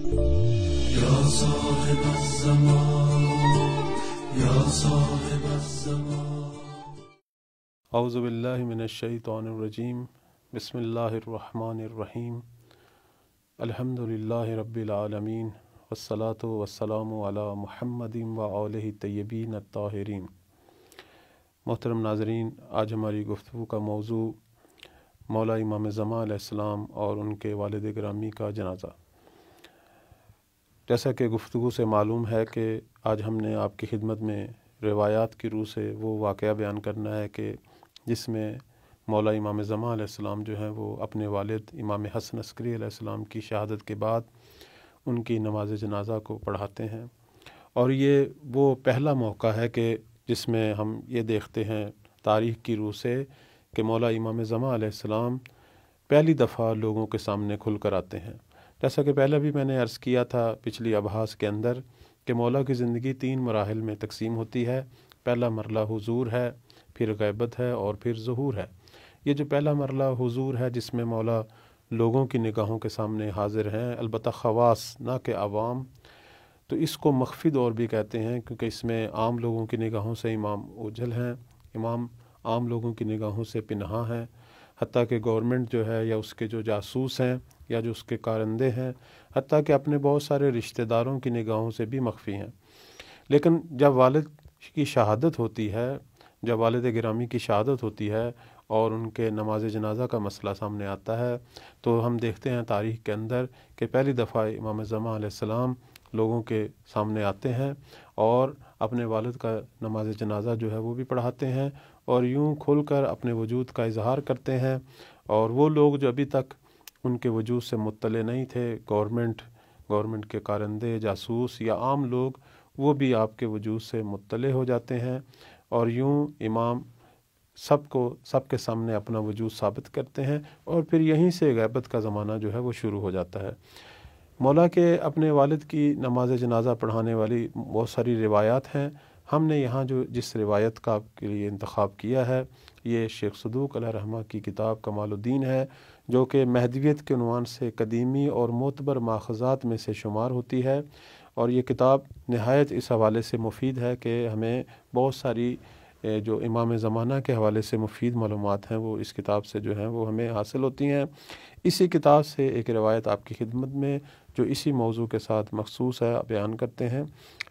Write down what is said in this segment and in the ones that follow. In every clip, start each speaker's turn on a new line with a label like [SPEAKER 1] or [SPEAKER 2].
[SPEAKER 1] یا صاحب الزمان یا صاحب الزمان۔
[SPEAKER 2] اعوذ باللہ من الشیطان الرجیم، بسم اللہ الرحمن الرحیم، الحمد للہ رب العالمین، والصلاة والسلام علی محمد وآلہ الطیبین الطاہرین۔ محترم ناظرین، آج ہماری گفتگو کا موضوع مولا امام زمان علیہ السلام اور ان کے والد گرامی کا جنازہ۔ جیسا کہ گفتگو سے معلوم ہے کہ آج ہم نے آپ کی خدمت میں روایات کی روح سے وہ واقعہ بیان کرنا ہے کہ جس میں مولا امام زمان علیہ السلام جو ہیں وہ اپنے والد امام حسن عسکری علیہ السلام کی شہادت کے بعد ان کی نماز جنازہ کو پڑھاتے ہیں، اور یہ وہ پہلا موقع ہے کہ جس میں ہم یہ دیکھتے ہیں تاریخ کی روح سے کہ مولا امام زمان علیہ السلام پہلی دفعہ لوگوں کے سامنے کھل کر آتے ہیں۔ جیسا کہ پہلے بھی میں نے عرض کیا تھا پچھلی ابحاث کے اندر کہ مولا کی زندگی 3 مراحل میں تقسیم ہوتی ہے۔ پہلا مرحلہ حضور ہے، پھر غیبت ہے اور پھر ظہور ہے۔ یہ جو پہلا مرحلہ حضور ہے جس میں مولا لوگوں کی نگاہوں کے سامنے حاضر ہیں، البتہ خواص نہ کہ عوام، تو اس کو مخفی دور بھی کہتے ہیں کیونکہ اس میں عام لوگوں کی نگاہوں سے امام اوجھل ہیں، امام عام لوگوں کی نگاہوں سے پنہاں ہیں، حتیٰ کہ گورنمنٹ جو ہے یا اس کے جو جاسوس ہیں یا جو اس کے کارندے ہیں، حتیٰ کہ اپنے بہت سارے رشتہ داروں کی نگاہوں سے بھی مخفی ہیں۔ لیکن جب والد کی شہادت ہوتی ہے، جب والد گرامی کی شہادت ہوتی ہے اور ان کے نماز جنازہ کا مسئلہ سامنے آتا ہے تو ہم دیکھتے ہیں تاریخ کے اندر کہ پہلی دفعہ امام زمان علیہ السلام لوگوں کے سامنے آتے ہیں اور اپنے والد کا نماز جنازہ جو ہے وہ بھی پڑھاتے ہیں، اور یوں کھل کر اپنے وجود کا اظہار کرتے ہیں، اور وہ لوگ جو ابھی تک ان کے وجود سے مطلع نہیں تھے، گورنمنٹ کے کارندے، جاسوس یا عام لوگ، وہ بھی آپ کے وجود سے مطلع ہو جاتے ہیں، اور یوں امام سب کے سامنے اپنا وجود ثابت کرتے ہیں، اور پھر یہیں سے غیبت کا زمانہ جو ہے وہ شروع ہو جاتا ہے۔ مولا کے اپنے والد کی نماز جنازہ پڑھانے والی بہت ساری روایات ہیں۔ ہم نے یہاں جس روایت کا آپ کے لیے انتخاب کیا ہے یہ شیخ صدوق علیہ رحمہ کی کتاب کمال الدین ہے، جو کہ مہدویت کے عنوان سے قدیمی اور معتبر ماخذات میں سے شمار ہوتی ہے، اور یہ کتاب نہایت اس حوالے سے مفید ہے کہ ہمیں بہت ساری جو امام زمانہ کے حوالے سے مفید معلومات ہیں وہ اس کتاب سے جو ہیں وہ ہمیں حاصل ہوتی ہیں۔ اسی کتاب سے ایک روایت آپ کی خدمت میں جو اسی موضوع کے ساتھ مخصوص ہے بیان کرتے ہیں۔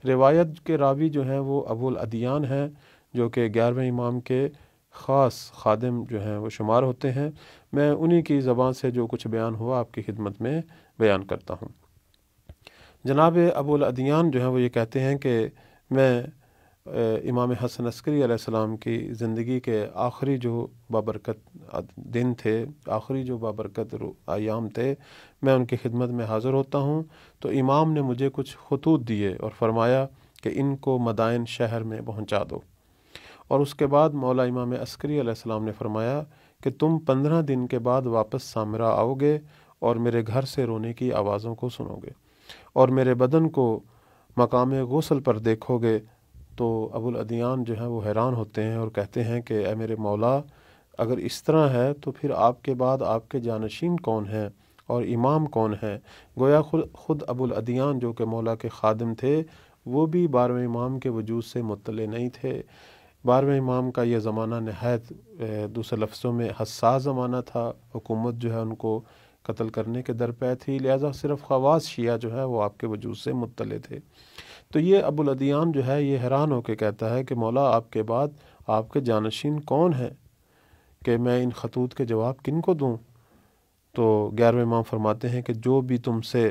[SPEAKER 2] روایت کے راوی جو ہیں وہ ابو الادیان ہیں، جو کہ 11ویں امام کے خاص خادم جو ہیں وہ شمار ہوتے ہیں۔ میں انہی کی زبان سے جو کچھ بیان ہوا آپ کی خدمت میں بیان کرتا ہوں۔ جناب ابو الادیان جو ہیں وہ یہ کہتے ہیں کہ میں امام حسن عسکری علیہ السلام کی زندگی کے آخری جو بابرکت دن تھے، آخری جو بابرکت ایام تھے، میں ان کی خدمت میں حاضر ہوتا ہوں تو امام نے مجھے کچھ خطوط دیے اور فرمایا کہ ان کو مدائن شہر میں پہنچا دو، اور اس کے بعد مولا امام عسکری علیہ السلام نے فرمایا کہ تم 15 دن کے بعد واپس سامرا آؤ گے اور میرے گھر سے رونے کی آوازوں کو سنو گے اور میرے بدن کو مقام غسل پر دیکھو گے۔ تو ابو الادیان جو ہیں وہ حیران ہوتے ہیں اور کہتے ہیں کہ اے میرے مولا، اگر اس طرح ہے تو پھر آپ کے بعد آپ کے جانشین کون ہیں اور امام کون ہیں؟ گویا خود ابو الادیان جو کہ مولا کے خادم تھے وہ بھی 12ویں امام کے وجود سے مطلع نہیں تھے۔ 12ویں امام کا یہ زمانہ نہایت دوسرے لفظوں میں حساس زمانہ تھا، حکومت جو ہے ان کو قتل کرنے کے درپے تھی، لہٰذا صرف خواص شیعہ جو ہے وہ آپ کے وجود سے مطلع تھے۔ تو یہ ابو الادیان جو ہے یہ حیران ہو کے کہتا ہے کہ مولا آپ کے بعد آپ کے جانشین کون ہیں کہ میں ان خطوط کے جواب کن کو دوں؟ تو 11ویں امام فرماتے ہیں کہ جو بھی تم سے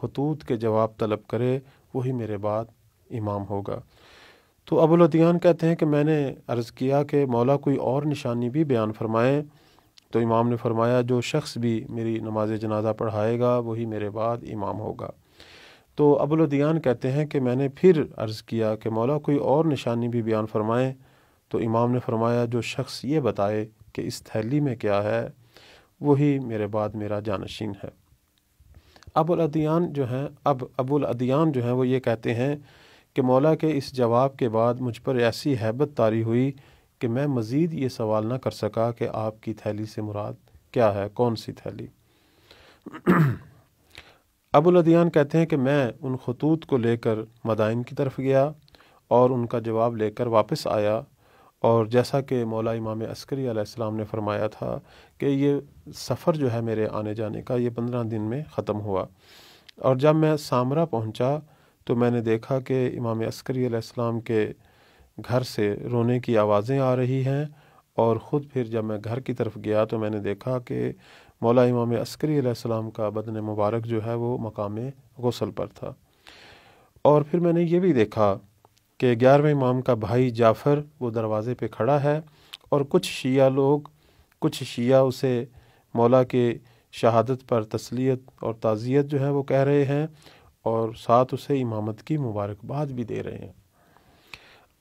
[SPEAKER 2] خطوط کے جواب طلب کرے وہی میرے بعد امام ہوگا۔ تو ابو الادیان کہتے ہیں کہ میں نے عرض کیا کہ مولا کوئی اور نشانی بھی بیان فرمائیں، تو امام نے فرمایا جو شخص بھی میری نماز جنازہ پڑھائے گا وہی میرے بعد امام ہوگا۔ تو ابو الادیان کہتے ہیں کہ میں نے پھر عرض کیا کہ مولا کوئی اور نشانی بھی بیان فرمائیں، تو امام نے فرمایا جو شخص یہ بتائے کہ اس تھیلی میں کیا ہے وہی میرے بعد میرا جانشین ہے۔ ابو الادیان جو ہیں وہ یہ کہتے ہیں کہ مولا کے اس جواب کے بعد مجھ پر ایسی ہیبت طاری ہوئی کہ میں مزید یہ سوال نہ کر سکا کہ آپ کی تھیلی سے مراد کیا ہے، کون سی تھیلی۔ ابوالادیان کہتے ہیں کہ میں ان خطوط کو لے کر مدائن کی طرف گیا اور ان کا جواب لے کر واپس آیا، اور جیسا کہ مولا امام عسکری علیہ السلام نے فرمایا تھا کہ یہ سفر جو ہے میرے آنے جانے کا یہ 15 دن میں ختم ہوا، اور جب میں سامرا پہنچا تو میں نے دیکھا کہ امام عسکری علیہ السلام کے گھر سے رونے کی آوازیں آ رہی ہیں، اور خود پھر جب میں گھر کی طرف گیا تو میں نے دیکھا کہ مولا امام عسکری علیہ السلام کا بدن مبارک جو ہے وہ مقام غسل پر تھا۔ اور پھر میں نے یہ بھی دیکھا کہ 11ویں امام کا بھائی جعفر وہ دروازے پہ کھڑا ہے، اور کچھ شیعہ اسے مولا کے شہادت پر تسلیت اور تعزیت جو ہے وہ کہہ رہے ہیں، اور ساتھ اسے امامت کی مبارکباد بھی دے رہے ہیں۔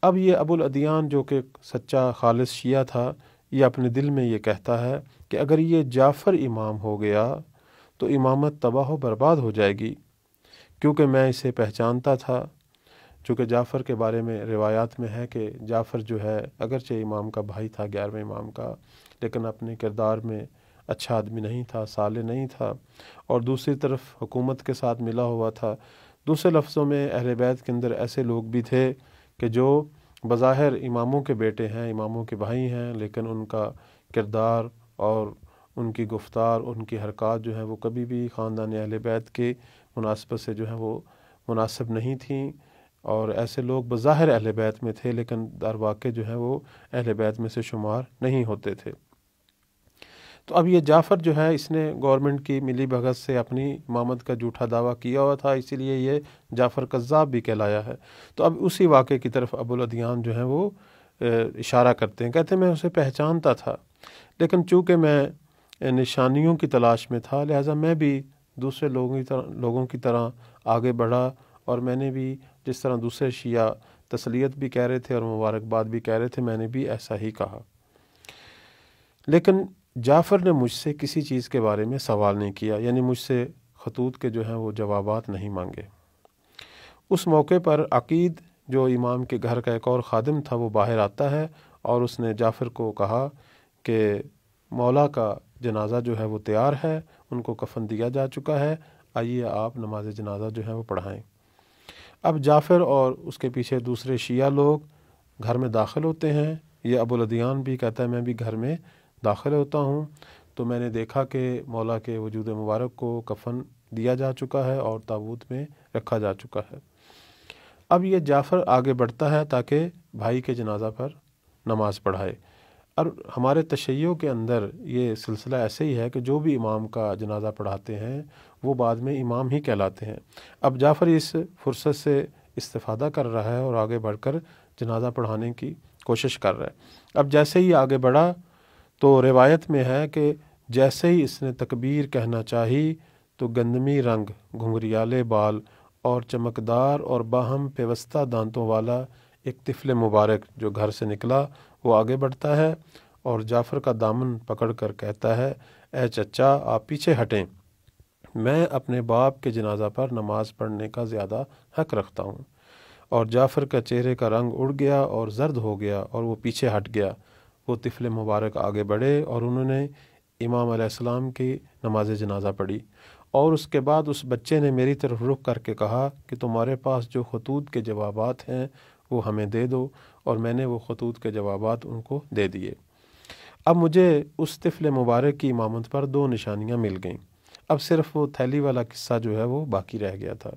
[SPEAKER 2] اب یہ ابوالادیان جو کہ سچا خالص شیعہ تھا، یہ اپنے دل میں یہ کہتا ہے کہ اگر یہ جعفر امام ہو گیا تو امامت تباہ و برباد ہو جائے گی، کیونکہ میں اسے پہچانتا تھا، چونکہ جعفر کے بارے میں روایات میں ہے کہ جعفر جو ہے اگرچہ امام کا بھائی تھا 11ویں امام کا، لیکن اپنے کردار میں اچھا آدمی نہیں تھا، صالح نہیں تھا، اور دوسری طرف حکومت کے ساتھ ملا ہوا تھا۔ دوسرے لفظوں میں اہل بیت کے اندر ایسے لوگ بھی تھے کہ جو بظاہر اماموں کے بیٹے ہیں، اماموں کے بھائی ہیں، لیکن ان کا کردار اور ان کی گفتار، ان کی حرکات جو ہیں وہ کبھی بھی خاندان اہل بیت کے مناسبت سے جو ہے وہ مناسب نہیں تھیں، اور ایسے لوگ بظاہر اہل بیت میں تھے لیکن در واقع جو ہے وہ اہل بیت میں سے شمار نہیں ہوتے تھے۔ تو اب یہ جعفر جو ہے اس نے گورنمنٹ کی ملی بھگت سے اپنی امامت کا جھوٹا دعویٰ کیا ہوا تھا، اسی لیے یہ جعفر کذاب بھی کہلایا ہے۔ تو اب اسی واقعے کی طرف ابوالادیان جو ہیں وہ اشارہ کرتے ہیں، کہتے ہیں میں اسے پہچانتا تھا، لیکن چونکہ میں نشانیوں کی تلاش میں تھا لہٰذا میں بھی دوسرے لوگوں کی طرح آگے بڑھا، اور میں نے بھی جس طرح دوسرے شیعہ تسلیت بھی کہہ رہے تھے اور مبارکباد بھی کہہ رہے تھے، میں نے بھی ایسا ہی کہا۔ لیکن جعفر نے مجھ سے کسی چیز کے بارے میں سوال نہیں کیا، یعنی مجھ سے خطوط کے جو ہیں وہ جوابات نہیں مانگے۔ اس موقع پر عقید جو امام کے گھر کا ایک اور خادم تھا وہ باہر آتا ہے، اور اس نے جعفر کو کہا کہ مولا کا جنازہ جو ہے وہ تیار ہے، ان کو کفن دیا جا چکا ہے، آئیے آپ نماز جنازہ جو ہے وہ پڑھائیں۔ اب جعفر اور اس کے پیچھے دوسرے شیعہ لوگ گھر میں داخل ہوتے ہیں۔ یہ ابوالادیان بھی کہتا ہے میں بھی گھر میں داخل ہوتا ہوں، تو میں نے دیکھا کہ مولا کے وجود مبارک کو کفن دیا جا چکا ہے اور تابوت میں رکھا جا چکا ہے۔ اب یہ جعفر آگے بڑھتا ہے تاکہ بھائی کے جنازہ پر نماز پڑھائے، اور ہمارے تشیع کے اندر یہ سلسلہ ایسے ہی ہے کہ جو بھی امام کا جنازہ پڑھاتے ہیں وہ بعد میں امام ہی کہلاتے ہیں۔ اب جعفر اس فرصت سے استفادہ کر رہا ہے اور آگے بڑھ کر جنازہ پڑھانے کی کوشش کر رہا ہے۔ اب جیسے ہی آگے بڑھا تو روایت میں ہے کہ جیسے ہی اس نے تکبیر کہنا چاہی تو گندمی رنگ، گھنگریالے بال اور چمکدار اور باہم پیوستہ دانتوں والا ایک طفل مبارک جو گھر سے نکلا وہ آگے بڑھتا ہے، اور جعفر کا دامن پکڑ کر کہتا ہے اے چچا آپ پیچھے ہٹیں، میں اپنے باپ کے جنازہ پر نماز پڑھنے کا زیادہ حق رکھتا ہوں۔ اور جعفر کا چہرے کا رنگ اڑ گیا اور زرد ہو گیا اور وہ پیچھے ہٹ گیا۔ وہ طفل مبارک آگے بڑھے اور انہوں نے امام علیہ السلام کی نماز جنازہ پڑھی، اور اس کے بعد اس بچے نے میری طرف رخ کر کے کہا کہ تمہارے پاس جو خطوط کے جوابات ہیں وہ ہمیں دے دو، اور میں نے وہ خطوط کے جوابات ان کو دے دیے۔ اب مجھے اس طفل مبارک کی امامت پر 2 نشانیاں مل گئیں، اب صرف وہ تھیلی والا قصہ جو ہے وہ باقی رہ گیا تھا۔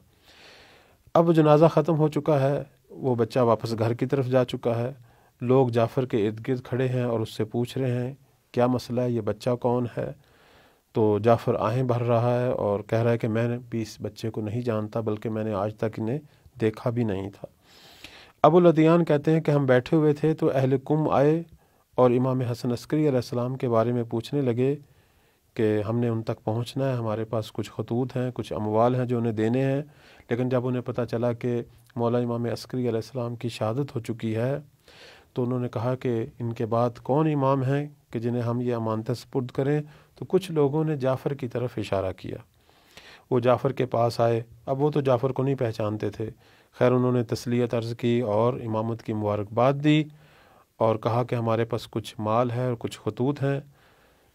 [SPEAKER 2] اب جنازہ ختم ہو چکا ہے، وہ بچہ واپس گھر کی طرف جا چکا ہے، لوگ جعفر کے ارد گرد کھڑے ہیں اور اس سے پوچھ رہے ہیں کیا مسئلہ ہے، یہ بچہ کون ہے؟ تو جعفر آہیں بھر رہا ہے اور کہہ رہا ہے کہ میں نے بھی اس بچے کو نہیں جانتا، بلکہ میں نے آج تک انہیں دیکھا بھی نہیں تھا۔ ابوالادیان کہتے ہیں کہ ہم بیٹھے ہوئے تھے تو اہل قم آئے اور امام حسن عسکری علیہ السلام کے بارے میں پوچھنے لگے کہ ہم نے ان تک پہنچنا ہے، ہمارے پاس کچھ خطوط ہیں، کچھ اموال ہیں جو انہیں دینے ہیں، لیکن جب انہیں پتہ چلا کہ مولا امام عسکری علیہ السلام کی شہادت ہو چکی ہے تو انہوں نے کہا کہ ان کے بعد کون امام ہیں کہ جنہیں ہم یہ امانتیں سپرد کریں، تو کچھ لوگوں نے جعفر کی طرف اشارہ کیا۔ وہ جعفر کے پاس آئے، اب وہ تو جعفر کو نہیں پہچانتے تھے، خیر انہوں نے تسلیت عرض کی اور امامت کی مبارکباد دی اور کہا کہ ہمارے پاس کچھ مال ہے اور کچھ خطوط ہیں،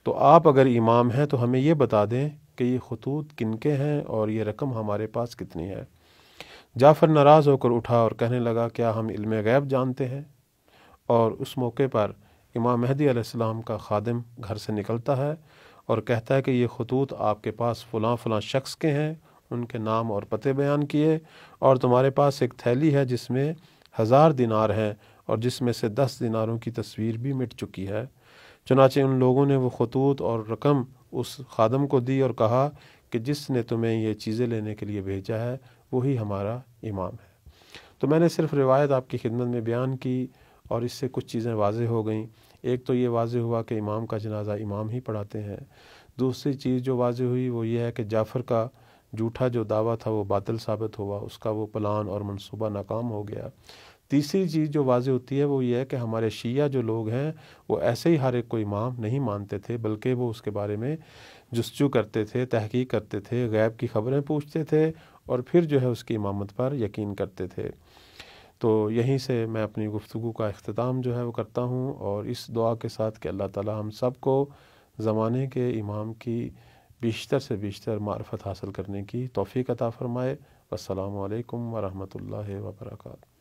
[SPEAKER 2] تو آپ اگر امام ہیں تو ہمیں یہ بتا دیں کہ یہ خطوط کن کے ہیں اور یہ رقم ہمارے پاس کتنی ہے۔ جعفر ناراض ہو کر اٹھا اور کہنے لگا کیا ہم علم غیب جانتے ہیں؟ اور اس موقع پر امام مہدی علیہ السلام کا خادم گھر سے نکلتا ہے اور کہتا ہے کہ یہ خطوط آپ کے پاس فلاں فلاں شخص کے ہیں، ان کے نام اور پتے بیان کیے، اور تمہارے پاس ایک تھیلی ہے جس میں 1000 دینار ہیں اور جس میں سے 10 دیناروں کی تصویر بھی مٹ چکی ہے۔ چنانچہ ان لوگوں نے وہ خطوط اور رقم اس خادم کو دی اور کہا کہ جس نے تمہیں یہ چیزیں لینے کے لیے بھیجا ہے وہی ہمارا امام ہے۔ تو میں نے صرف روایت آپ کی خدمت میں بیان کی اور اس سے کچھ چیزیں واضح ہو گئیں۔ ایک تو یہ واضح ہوا کہ امام کا جنازہ امام ہی پڑھاتے ہیں۔ دوسری چیز جو واضح ہوئی وہ یہ ہے کہ جعفر کا جھوٹا جو دعویٰ تھا وہ باطل ثابت ہوا، اس کا وہ پلان اور منصوبہ ناکام ہو گیا۔ تیسری چیز جو واضح ہوتی ہے وہ یہ ہے کہ ہمارے شیعہ جو لوگ ہیں وہ ایسے ہی ہر ایک کو امام نہیں مانتے تھے، بلکہ وہ اس کے بارے میں جستجو کرتے تھے، تحقیق کرتے تھے، غیب کی خبریں پوچھتے تھے اور پھر جو ہے اس کی امامت پر یقین کرتے تھے۔ تو یہیں سے میں اپنی گفتگو کا اختتام جو ہے وہ کرتا ہوں، اور اس دعا کے ساتھ کہ اللہ تعالی ہم سب کو زمانے کے امام کی بیشتر سے بیشتر معرفت حاصل کرنے کی توفیق عطا فرمائے۔ والسلام علیکم ورحمۃ اللہ وبرکاتہ۔